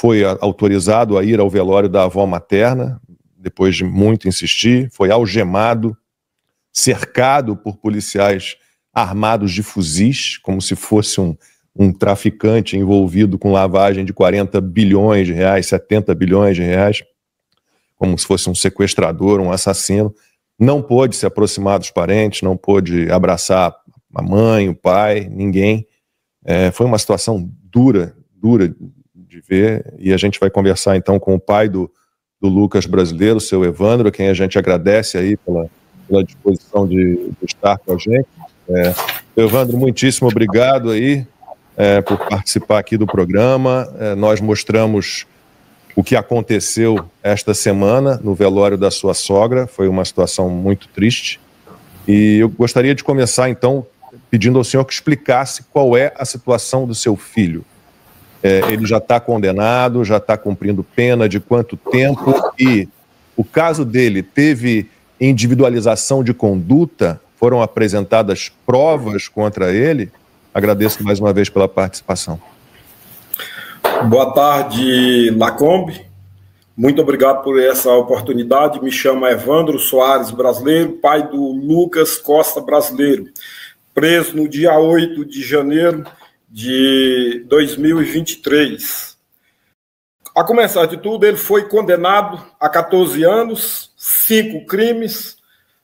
foi autorizado a ir ao velório da avó materna, depois de muito insistir, foi algemado, cercado por policiais armados de fuzis, como se fosse um traficante envolvido com lavagem de 40 bilhões de reais, 70 bilhões de reais, como se fosse um sequestrador, um assassino. Não pôde se aproximar dos parentes, não pôde abraçar a mãe, o pai, ninguém. Foi uma situação dura de ver, e a gente vai conversar então com o pai do Lucas brasileiro, o seu Evandro, a quem a gente agradece aí pela disposição de estar com a gente. Evandro, muitíssimo obrigado aí por participar aqui do programa. Nós mostramos o que aconteceu esta semana no velório da sua sogra, foi uma situação muito triste, e eu gostaria de começar então pedindo ao senhor que explicasse qual é a situação do seu filho. Ele já está condenado, já está cumprindo pena de quanto tempo, e o caso dele teve individualização de conduta, foram apresentadas provas contra ele? Agradeço mais uma vez pela participação. Boa tarde, Lacombe. Muito obrigado por essa oportunidade. Me chamo Evandro Soares Brasileiro, pai do Lucas Costa Brasileiro, preso no dia 8 de janeiro de 2023. A começar de tudo, ele foi condenado a 14 anos, 5 crimes,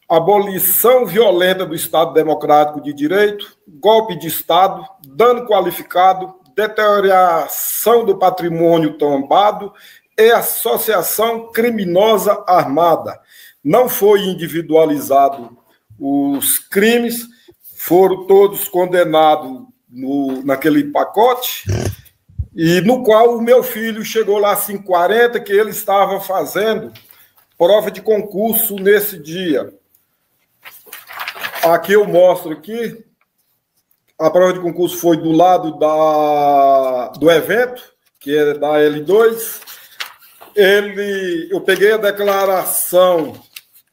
abolição violenta do Estado Democrático de Direito, golpe de Estado, dano qualificado, deterioração do patrimônio tombado e associação criminosa armada. Não foi individualizado os crimes, foram todos condenados naquele pacote, e no qual o meu filho chegou lá às 5h40, que ele estava fazendo prova de concurso nesse dia. Aqui eu mostro aqui, a prova de concurso foi do lado do evento, que é da L2. Eu peguei a declaração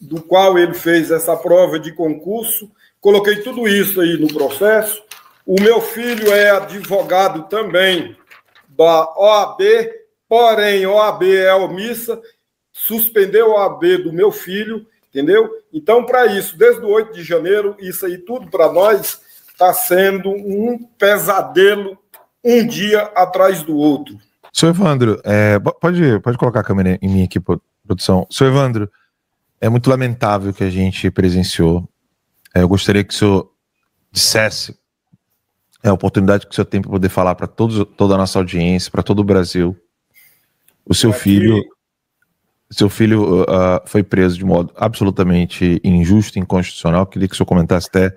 do qual ele fez essa prova de concurso, coloquei tudo isso aí no processo. O meu filho é advogado também da OAB, porém, a OAB é omissa, suspendeu a OAB do meu filho, entendeu? Então, para isso, desde o 8 de janeiro, isso aí tudo para nós está sendo um pesadelo, um dia atrás do outro. Senhor Evandro, pode colocar a câmera em mim aqui, produção. Senhor Evandro, é muito lamentável o que a gente presenciou. Eu gostaria que o senhor dissesse a oportunidade que o senhor tem para poder falar para toda a nossa audiência, para todo o Brasil. O seu filho foi preso de modo absolutamente injusto e inconstitucional. Queria que o senhor comentasse até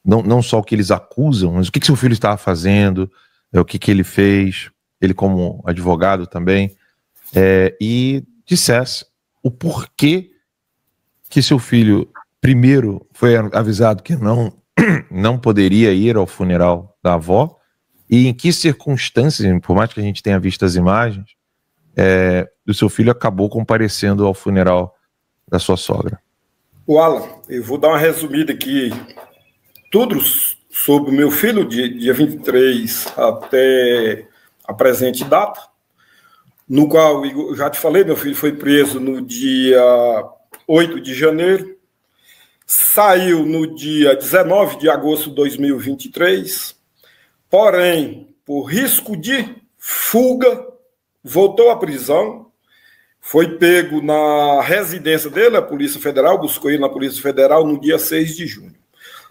não só o que eles acusam, mas o que seu filho estava fazendo, o que ele fez, ele como advogado também, e dissesse o porquê que seu filho, primeiro, foi avisado que não poderia ir ao funeral da avó, e em que circunstâncias, por mais que a gente tenha visto as imagens, o seu filho acabou comparecendo ao funeral da sua sogra. Alan, eu vou dar uma resumida aqui, tudo sobre o meu filho, dia 23 até a presente data, no qual, eu já te falei, meu filho foi preso no dia 8 de janeiro, saiu no dia 19 de agosto de 2023, porém, por risco de fuga, voltou à prisão, foi pego na residência dele, a Polícia Federal, buscou ele na Polícia Federal no dia 6 de junho.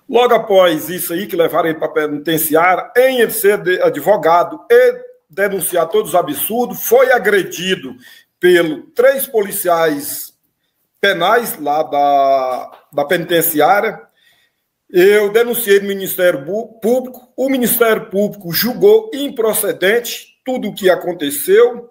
Logo após isso aí, que levaram ele para a penitenciária, em ele ser advogado e denunciar todos os absurdos, foi agredido pelos 3 policiais penais lá da penitenciária. Eu denunciei no Ministério Público, o Ministério Público julgou improcedente tudo o que aconteceu,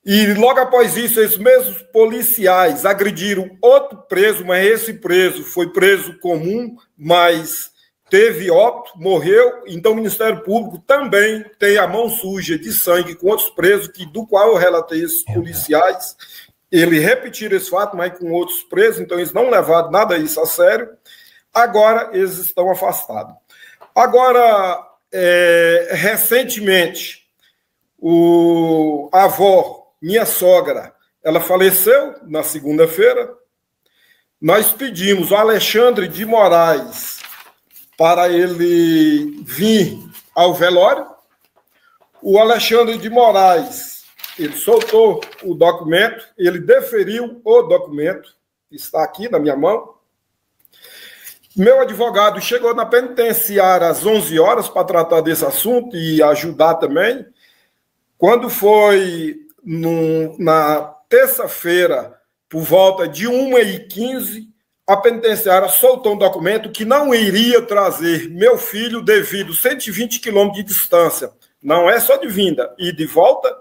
e logo após isso, esses mesmos policiais agrediram outro preso, mas esse preso foi preso comum, mas teve óbito, morreu. Então o Ministério Público também tem a mão suja de sangue com outros presos, do qual eu relatei esses policiais. Eles repetiram esse fato, mas com outros presos, então eles não levaram nada isso a sério. Agora eles estão afastados. Agora, recentemente, A avó, minha sogra, ela faleceu na segunda-feira. Nós pedimos ao Alexandre de Moraes para ele vir ao velório. O Alexandre de Moraes, ele soltou o documento, ele deferiu o documento, está aqui na minha mão. Meu advogado chegou na penitenciária às 11 horas para tratar desse assunto e ajudar também. Quando foi na terça-feira, por volta de 1h15, a penitenciária soltou um documento que não iria trazer meu filho devido a 120 quilômetros de distância. Não é só de vinda, e de volta.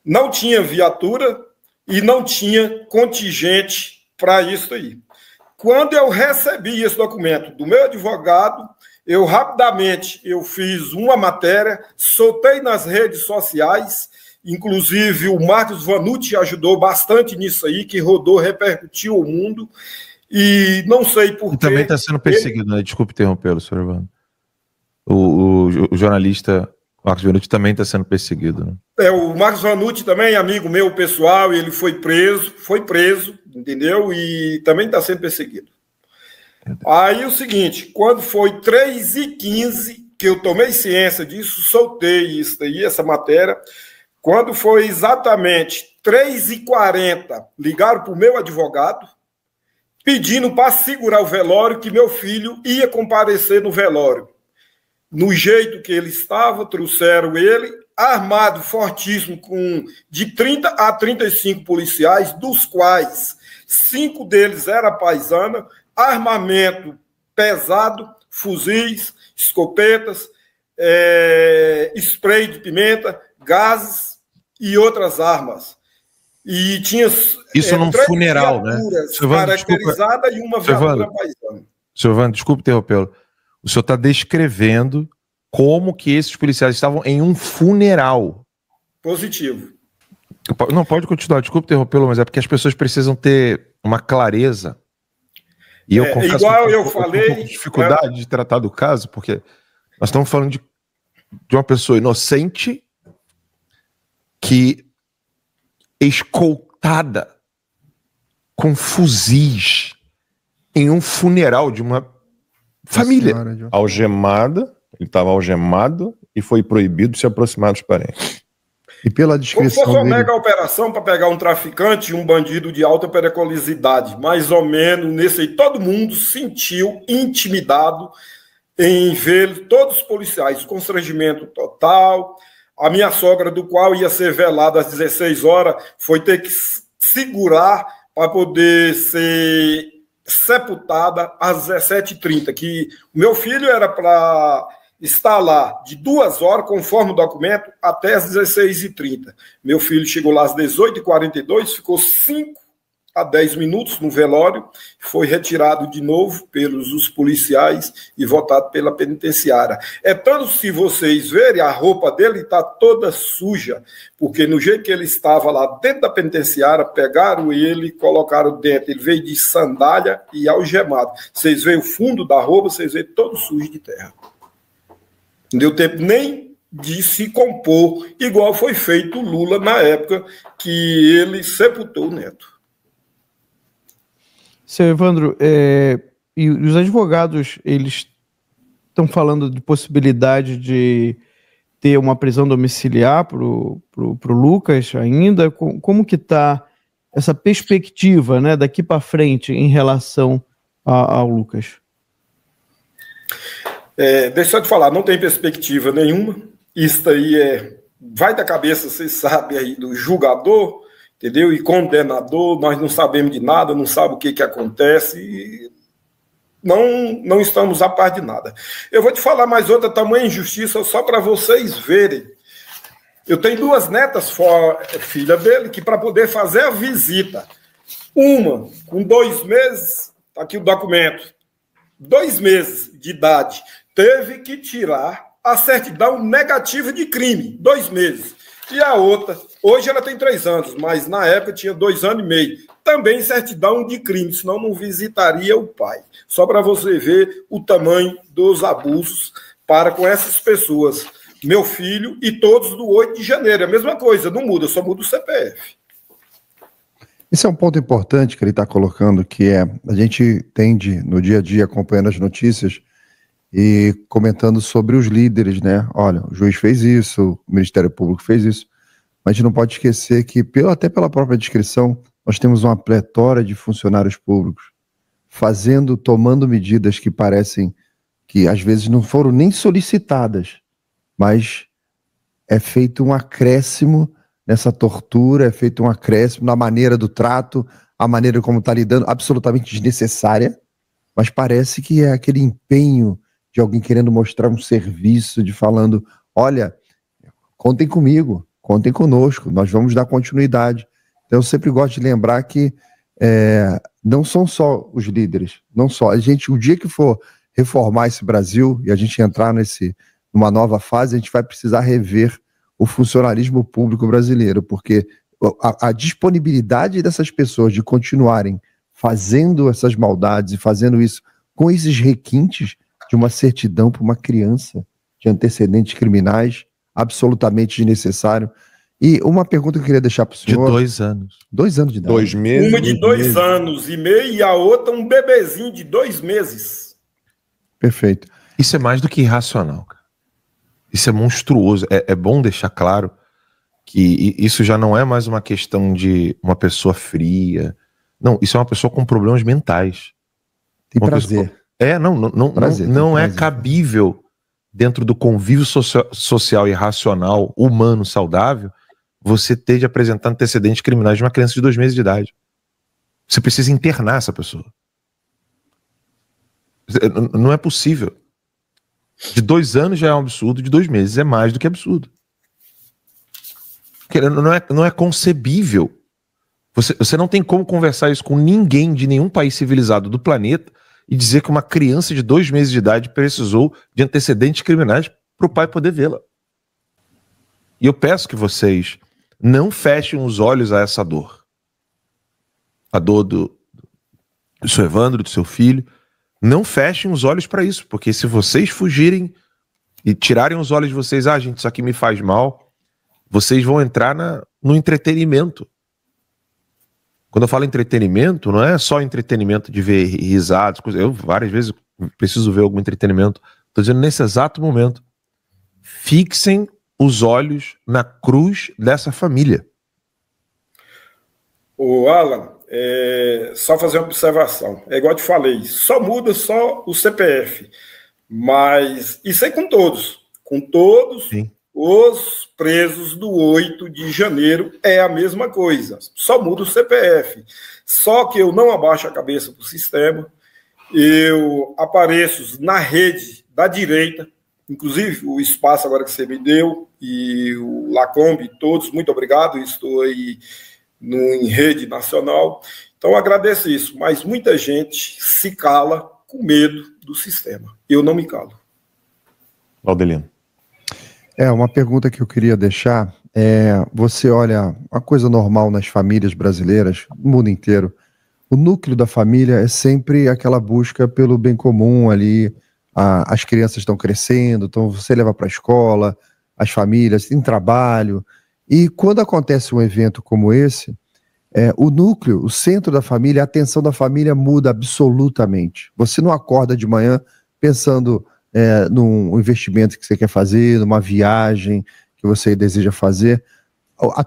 Não tinha viatura e não tinha contingente para isso aí. Quando eu recebi esse documento do meu advogado, eu rapidamente fiz uma matéria, soltei nas redes sociais, inclusive o Marcos Vanucci ajudou bastante nisso aí, que rodou, repercutiu o mundo, e não sei por quê. Também está sendo perseguido, né? Desculpe interrompê-lo, senhor Evandro. O jornalista Marcos Vanucci também está sendo perseguido, né? O Marcos Vanucci também, amigo meu pessoal, ele foi preso, entendeu? E também está sendo perseguido. Aí o seguinte, quando foi 3h15 que eu tomei ciência disso, soltei isso aí, essa matéria. Quando foi exatamente 3h40, ligaram para o meu advogado, pedindo para segurar o velório, que meu filho ia comparecer no velório. No jeito que ele estava, trouxeram ele, armado, fortíssimo, de 30 a 35 policiais, dos quais 5 deles eram paisana, armamento pesado, fuzis, escopetas, spray de pimenta, gases e outras armas. E tinha isso num funeral, né? Caracterizada e uma viatura paisana. Senhor Evandro, desculpe interrompê-lo. O senhor está descrevendo como que esses policiais estavam em um funeral. Positivo. Não, pode continuar, desculpe interrompê-lo, mas é porque as pessoas precisam ter uma clareza. E eu confesso igual eu falei, com dificuldade de tratar do caso, porque nós estamos falando de uma pessoa inocente que escoltada com fuzis em um funeral de uma família. Algemada, ele estava algemado e foi proibido de se aproximar dos parentes. E pela descrição como se fosse uma mega operação para pegar um traficante e um bandido de alta periculosidade, mais ou menos nesse aí, todo mundo sentiu intimidado em ver todos os policiais, constrangimento total. A minha sogra, do qual ia ser velada às 16 horas, foi ter que segurar para poder ser sepultada às 17h30, que o meu filho era para estar lá de 2 horas, conforme o documento, até às 16h30. Meu filho chegou lá às 18h42, ficou 5 a 10 minutos no velório, foi retirado de novo pelos os policiais e voltado pela penitenciária. É tanto, se vocês verem, a roupa dele está toda suja, porque no jeito que ele estava lá dentro da penitenciária, pegaram ele e colocaram dentro. Ele veio de sandália e algemado. Vocês veem o fundo da roupa, vocês veem todo sujo de terra. Não deu tempo nem de se compor, igual foi feito Lula na época que ele sepultou o neto. Seu Evandro, e os advogados, eles estão falando de possibilidade de ter uma prisão domiciliar pro Lucas ainda? Como que está essa perspectiva, né, daqui para frente em relação ao Lucas? Deixa eu te falar, não tem perspectiva nenhuma. Isso aí vai da cabeça, vocês sabem aí, do julgador, entendeu? E condenador, nós não sabemos de nada, não sabemos o que acontece, e não estamos a par de nada. Eu vou te falar mais outra tamanha injustiça, só para vocês verem. Eu tenho 2 netas, filha dele, que para poder fazer a visita, uma com 2 meses, tá aqui o documento, 2 meses de idade, teve que tirar a certidão negativa de crime, 2 meses. E a outra, hoje ela tem 3 anos, mas na época tinha 2 anos e meio. Também certidão de crime, senão não visitaria o pai. Só para você ver o tamanho dos abusos para com essas pessoas. meu filho e todos do 8 de janeiro. É a mesma coisa, não muda, só muda o CPF. Esse é um ponto importante que ele está colocando, que é, a gente tende, no dia a dia, acompanhando as notícias e comentando sobre os líderes, né? Olha, o juiz fez isso, o Ministério Público fez isso, mas a gente não pode esquecer que, até pela própria descrição, nós temos uma pletora de funcionários públicos tomando medidas que parecem que às vezes não foram nem solicitadas, mas é feito um acréscimo nessa tortura, é feito um acréscimo na maneira do trato, a maneira como está lidando, absolutamente desnecessária, mas parece que é aquele empenho de alguém querendo mostrar um serviço, de falando, olha, contem comigo, contem conosco, nós vamos dar continuidade. Então eu sempre gosto de lembrar que não são só os líderes, não só. O dia que for reformar esse Brasil e a gente entrar numa nova fase, a gente vai precisar rever o funcionalismo público brasileiro, porque a disponibilidade dessas pessoas de continuarem fazendo essas maldades e fazendo isso com esses requintes de uma certidão para uma criança de antecedentes criminais, absolutamente desnecessário. E uma pergunta que eu queria deixar para o senhor... De 2 anos. 2 anos de idade. 2 meses. Uma de 2 anos e meio e a outra um bebezinho de 2 meses. Perfeito. Isso é mais do que irracional, cara. Isso é monstruoso. É bom deixar claro que isso já não é mais uma questão de uma pessoa fria. Não, isso é uma pessoa com problemas mentais. Tem prazer. Não é cabível dentro do convívio social e racional, humano, saudável, você ter de apresentar antecedentes criminais de uma criança de 2 meses de idade. Você precisa internar essa pessoa. Não é possível. De 2 anos já é um absurdo, de 2 meses é mais do que absurdo. Não é concebível. Você não tem como conversar isso com ninguém de nenhum país civilizado do planeta e dizer que uma criança de 2 meses de idade precisou de antecedentes criminais para o pai poder vê-la. E eu peço que vocês não fechem os olhos a essa dor. A dor do seu Evandro, do seu filho. Não fechem os olhos para isso, porque se vocês fugirem e tirarem os olhos de vocês, gente, isso aqui me faz mal, vocês vão entrar no entretenimento. Quando eu falo entretenimento, não é só entretenimento de ver risadas, coisas. Eu várias vezes preciso ver algum entretenimento. Estou dizendo nesse exato momento. Fixem os olhos na cruz dessa família. Ô, Alan, só fazer uma observação. É igual eu te falei, só muda só o CPF. Mas isso é com todos. Com todos. Sim. Os presos do 8 de janeiro é a mesma coisa, só muda o CPF. Só que eu não abaixo a cabeça para o sistema, eu apareço na rede da direita, inclusive o espaço agora que você me deu, e o Lacombe, todos, muito obrigado, estou aí em rede nacional, então agradeço isso, mas muita gente se cala com medo do sistema, eu não me calo. Laudelino. Uma pergunta que eu queria deixar você olha, uma coisa normal nas famílias brasileiras, no mundo inteiro, o núcleo da família é sempre aquela busca pelo bem comum ali, as crianças estão crescendo, então você leva para a escola, as famílias têm trabalho, e quando acontece um evento como esse, o núcleo, o centro da família, a atenção da família muda absolutamente. Você não acorda de manhã pensando num investimento que você quer fazer, numa viagem que você deseja fazer.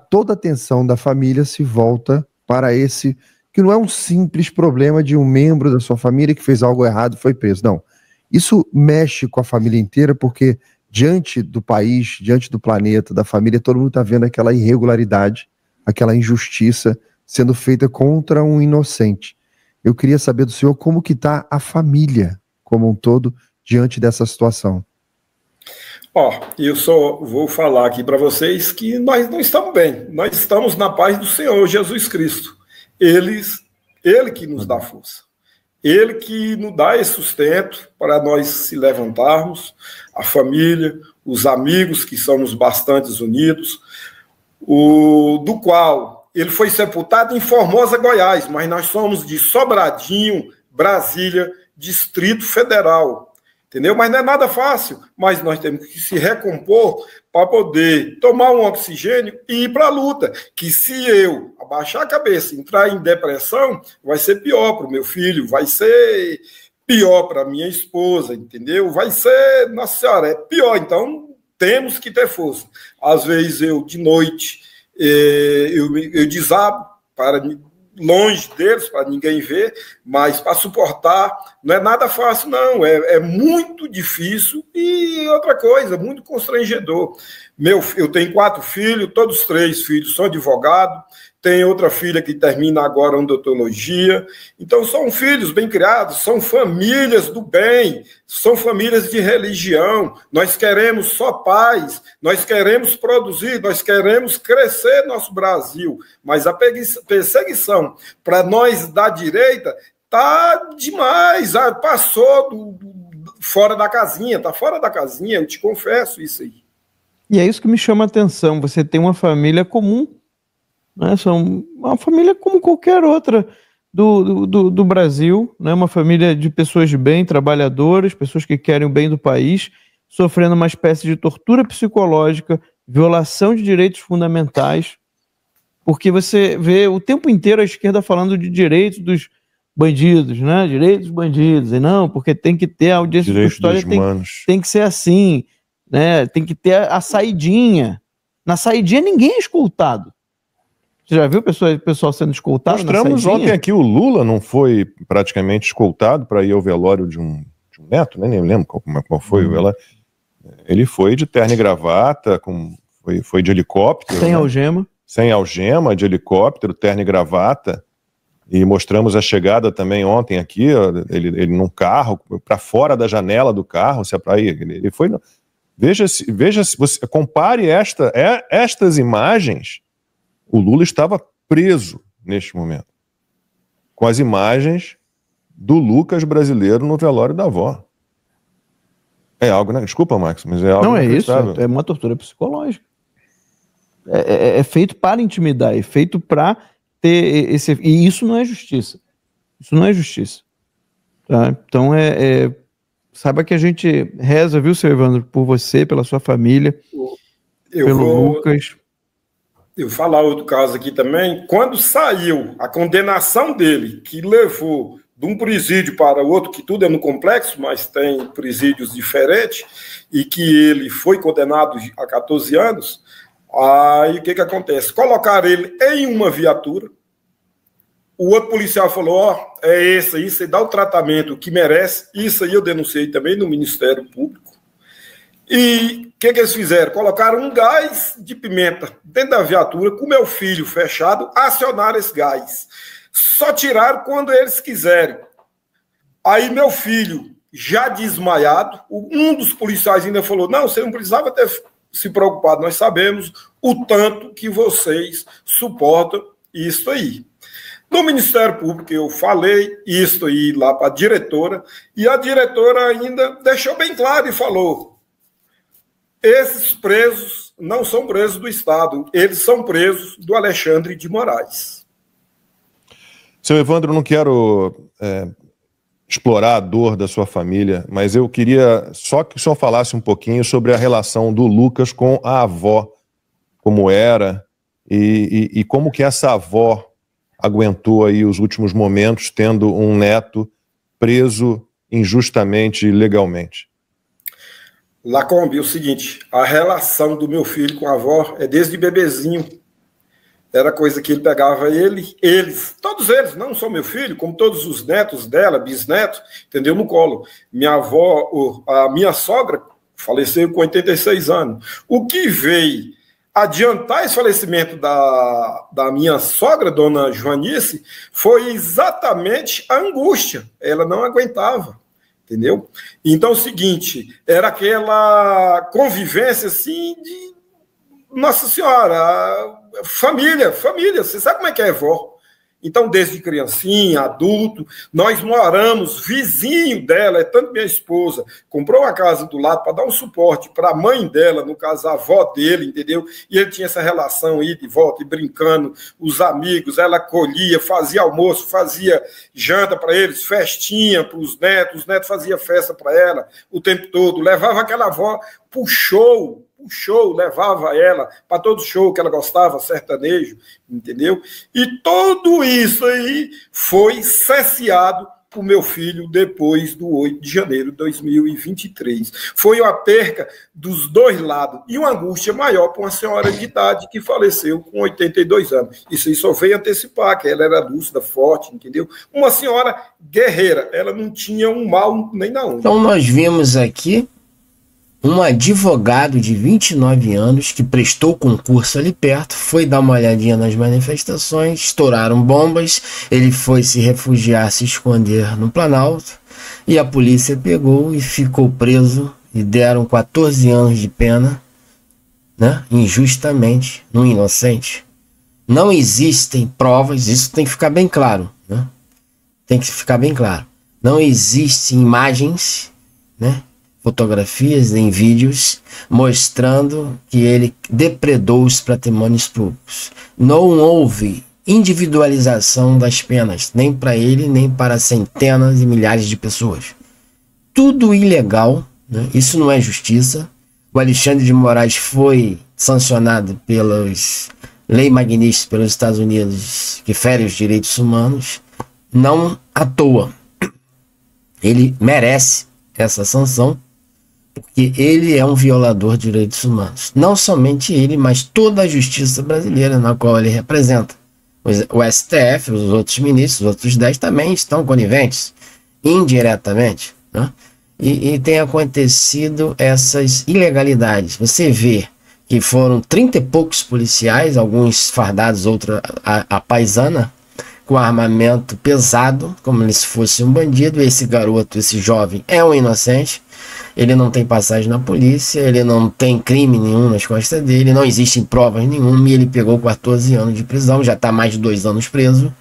Toda a atenção da família se volta para esse, que não é um simples problema de um membro da sua família que fez algo errado e foi preso. Não. Isso mexe com a família inteira, porque diante do país, diante do planeta, da família, todo mundo está vendo aquela irregularidade, aquela injustiça sendo feita contra um inocente. Eu queria saber do senhor como que está a família como um todo diante dessa situação. Eu só vou falar aqui para vocês que nós não estamos bem, nós estamos na paz do Senhor Jesus Cristo. Ele que nos dá força, Ele que nos dá esse sustento para nós se levantarmos, a família, os amigos que somos bastante unidos, do qual ele foi sepultado em Formosa, Goiás, mas nós somos de Sobradinho, Brasília, Distrito Federal. entendeu? Mas não é nada fácil, mas nós temos que se recompor para poder tomar um oxigênio e ir para a luta, que se eu abaixar a cabeça, entrar em depressão, vai ser pior para o meu filho, vai ser pior para a minha esposa, entendeu? Vai ser, nossa senhora, é pior, então temos que ter força. Às vezes eu, de noite, eu desabo para longe deles, para ninguém ver, mas para suportar não é nada fácil, não, é muito difícil e outra coisa, muito constrangedor. Eu tenho 4 filhos, todos 3 filhos são advogados, tem outra filha que termina agora odontologia, então são filhos bem criados, são famílias do bem, são famílias de religião, nós queremos só paz, nós queremos produzir, nós queremos crescer nosso Brasil, mas a perseguição para nós da direita tá demais, passou fora da casinha, tá fora da casinha, eu te confesso isso aí. E é isso que me chama a atenção, você tem uma família comum, né? São uma família como qualquer outra do Brasil, né? Uma família de pessoas de bem, trabalhadoras, pessoas que querem o bem do país, sofrendo uma espécie de tortura psicológica, violação de direitos fundamentais, porque você vê o tempo inteiro a esquerda falando de direitos dos bandidos, né? Direitos dos bandidos, e não, porque tem que ter a audiência de custódia, tem que ser assim, né? Tem que ter a saidinha. Na saidinha ninguém é escoltado. Você já viu o pessoal sendo escoltado? Mostramos ontem aqui, o Lula não foi praticamente escoltado para ir ao velório de um neto, né? Nem lembro qual foi o velório. Ele foi de terno e gravata, foi de helicóptero. Sem algema. Sem algema, de helicóptero, terno e gravata. E mostramos a chegada também ontem aqui, ó, ele num carro, para fora da janela do carro, se é para ir. Ele foi. Veja se você compare estas imagens. O Lula estava preso neste momento, com as imagens do Lucas brasileiro no velório da avó. É algo, né? Desculpa, Max, mas é algo. Não, é isso, é uma tortura psicológica. É feito para intimidar, é feito para ter esse... E isso não é justiça. Isso não é justiça. Tá? Então, saiba que a gente reza, viu, seu Evandro, por você, pela sua família, Lucas... Eu vou falar outro caso aqui também. Quando saiu a condenação dele, que levou de um presídio para o outro, que tudo é no complexo, mas tem presídios diferentes, e que ele foi condenado a 14 anos, aí o que acontece? Colocaram ele em uma viatura, o outro policial falou, ó, é esse aí, você dá o tratamento que merece, isso aí eu denunciei também no Ministério Público. E o que eles fizeram? Colocaram um gás de pimenta dentro da viatura, com meu filho fechado, acionaram esse gás. Só tiraram quando eles quiserem. Aí meu filho, já desmaiado, um dos policiais ainda falou, não, você não precisava ter se preocupado, nós sabemos o tanto que vocês suportam isso aí. No Ministério Público eu falei isso aí lá para a diretora, e a diretora ainda deixou bem claro e falou, esses presos não são presos do Estado, eles são presos do Alexandre de Moraes. Seu Evandro, não quero explorar a dor da sua família, mas eu queria só que o senhor falasse um pouquinho sobre a relação do Lucas com a avó, como era, e como que essa avó aguentou aí os últimos momentos tendo um neto preso injustamente e ilegalmente. Lacombe, é o seguinte, a relação do meu filho com a avó é desde bebezinho. Era coisa que ele pegava eles, todos eles, não só meu filho, como todos os netos dela, bisnetos, entendeu? No colo. Minha avó, a minha sogra, faleceu com 86 anos. O que veio adiantar esse falecimento da minha sogra, dona Joanice, foi exatamente a angústia. Ela não aguentava. Entendeu? Então, é o seguinte, era aquela convivência, assim, de Nossa Senhora, família, você sabe como é que é vó, Então, desde criancinha, adulto, nós moramos vizinho dela, é tanto minha esposa, comprou uma casa do lado para dar um suporte para a mãe dela, no caso, a avó dele, entendeu? E ele tinha essa relação aí de volta, e brincando, os amigos, ela colhia, fazia almoço, fazia janta para eles, festinha para os netos faziam festa para ela o tempo todo, levava aquela avó pro show, levava ela para todo show que ela gostava, sertanejo, entendeu? E tudo isso aí foi cesseado para o meu filho depois do 8 de janeiro de 2023. Foi uma perca dos dois lados e uma angústia maior para uma senhora de idade que faleceu com 82 anos. Isso aí só veio antecipar, que ela era lúcida, forte, entendeu? Uma senhora guerreira, ela não tinha um mal nem na onde. Então nós vimos aqui um advogado de 29 anos que prestou concurso ali perto, foi dar uma olhadinha nas manifestações, estouraram bombas, ele foi se refugiar, se esconder no Planalto, e a polícia pegou e ficou preso, e deram 14 anos de pena, né, injustamente, no inocente. Não existem provas, isso tem que ficar bem claro, né? Tem que ficar bem claro. Não existem imagens, né, fotografias em vídeos mostrando que ele depredou os patrimônios públicos. Não houve individualização das penas, nem para ele, nem para centenas e milhares de pessoas. Tudo ilegal, né? Isso não é justiça. O Alexandre de Moraes foi sancionado pelas leis magníficas pelos Estados Unidos que ferem os direitos humanos, não à toa. Ele merece essa sanção, porque ele é um violador de direitos humanos. Não somente ele, mas toda a justiça brasileira na qual ele representa. O STF, os outros ministros, os outros 10 também estão coniventes, indiretamente, né? E tem acontecido essas ilegalidades. Você vê que foram 30 e poucos policiais, alguns fardados, outros a paisana, com armamento pesado, como se fosse um bandido. Esse garoto, esse jovem, é um inocente. Ele não tem passagem na polícia, ele não tem crime nenhum nas costas dele, não existem provas nenhuma, e ele pegou 14 anos de prisão, já está mais de 2 anos preso.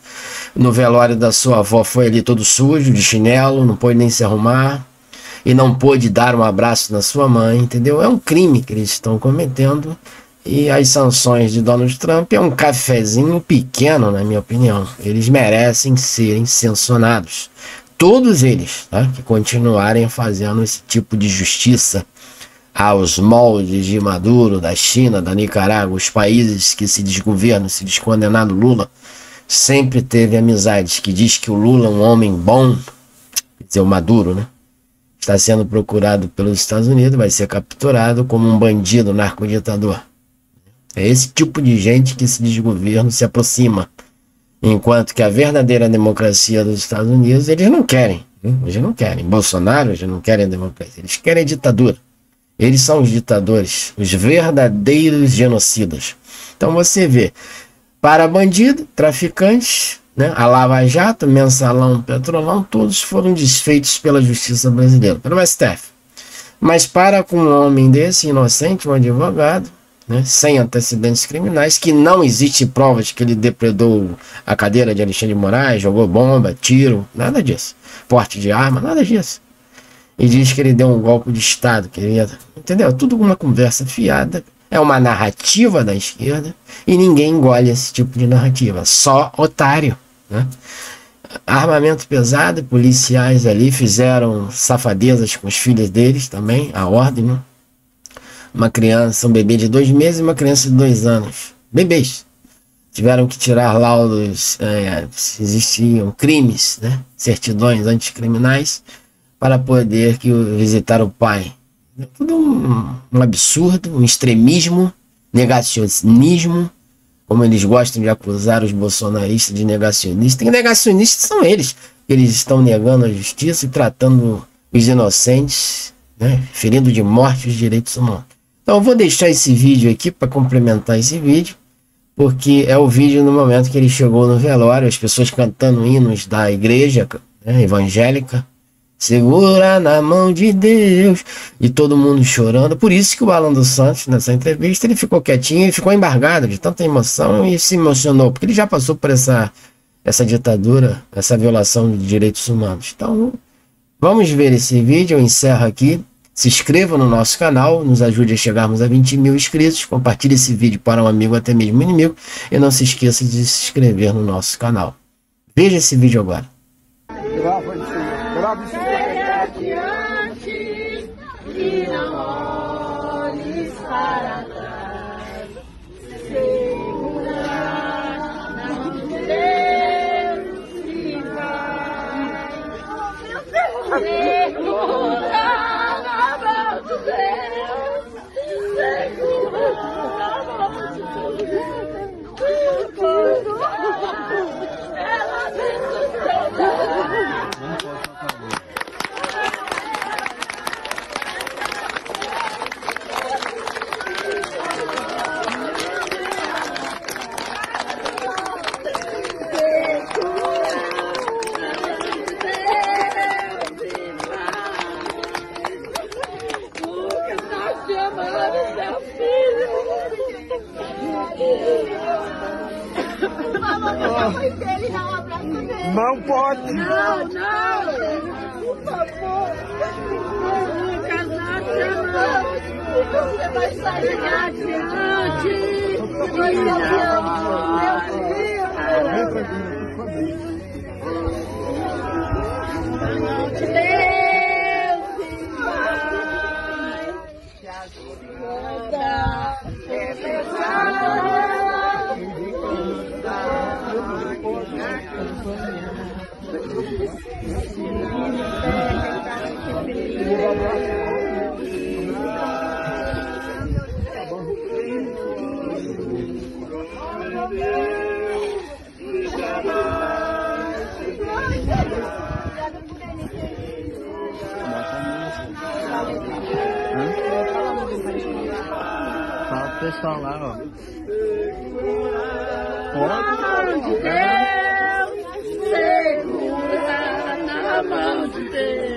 No velório da sua avó foi ali todo sujo, de chinelo, não pôde nem se arrumar, e não pôde dar um abraço na sua mãe, entendeu? É um crime que eles estão cometendo, e as sanções de Donald Trump é um cafezinho pequeno, na minha opinião. Eles merecem serem sancionados. Todos eles, tá, que continuarem fazendo esse tipo de justiça aos moldes de Maduro, da China, da Nicarágua, os países que se desgovernam, se descondenaram Lula, sempre teve amizades, que diz que o Lula é um homem bom, quer dizer, o Maduro, né? Está sendo procurado pelos Estados Unidos, vai ser capturado como um bandido, narcoditador. É esse tipo de gente que esse desgoverno se aproxima. Enquanto que a verdadeira democracia dos Estados Unidos, eles não querem. Eles não querem. Bolsonaro, eles não querem democracia. Eles querem ditadura. Eles são os ditadores, os verdadeiros genocidas. Então você vê, para bandido, traficantes, né, a Lava Jato, Mensalão, Petrolão, todos foram desfeitos pela justiça brasileira, pelo STF. Mas para com um homem desse, inocente, um advogado, né, sem antecedentes criminais, que não existe provas que ele depredou a cadeira de Alexandre de Moraes, jogou bomba, tiro, nada disso. Porte de arma, nada disso. E diz que ele deu um golpe de Estado, que ele ia, entendeu? Tudo uma conversa fiada, é uma narrativa da esquerda, e ninguém engole esse tipo de narrativa, só otário, né? Armamento pesado, policiais ali fizeram safadezas com os filhos deles também, a ordem, né? Uma criança, um bebê de 2 meses e uma criança de 2 anos. Bebês. Tiveram que tirar laudos, se existiam crimes, né? Certidões anticriminais, para poder visitar o pai. Tudo um absurdo, um extremismo, negacionismo, como eles gostam de acusar os bolsonaristas de negacionistas. E negacionistas são eles estão negando a justiça e tratando os inocentes, né? Ferindo de morte os direitos humanos. Então eu vou deixar esse vídeo aqui para complementar esse vídeo, porque é o vídeo no momento que ele chegou no velório, as pessoas cantando hinos da igreja, né, evangélica, segura na mão de Deus, e todo mundo chorando. Por isso que o Alan dos Santos, nessa entrevista, ele ficou quietinho, ele ficou embargado de tanta emoção e se emocionou, porque ele já passou por essa essa ditadura, essa violação de direitos humanos. Então, vamos ver esse vídeo, eu encerro aqui. Se inscreva no nosso canal, nos ajude a chegarmos a 20 mil inscritos, compartilhe esse vídeo para um amigo, até mesmo um inimigo, e não se esqueça de se inscrever no nosso canal. Veja esse vídeo agora. Não pode! Não, não! Por favor! Lucas, nós te amamos! Você vai sair adiante! Nós te amamos, meu filho! Deus e Pai, te ajuda, Fala pro pessoal lá, ó. mão de Deus, segura na mão de Deus.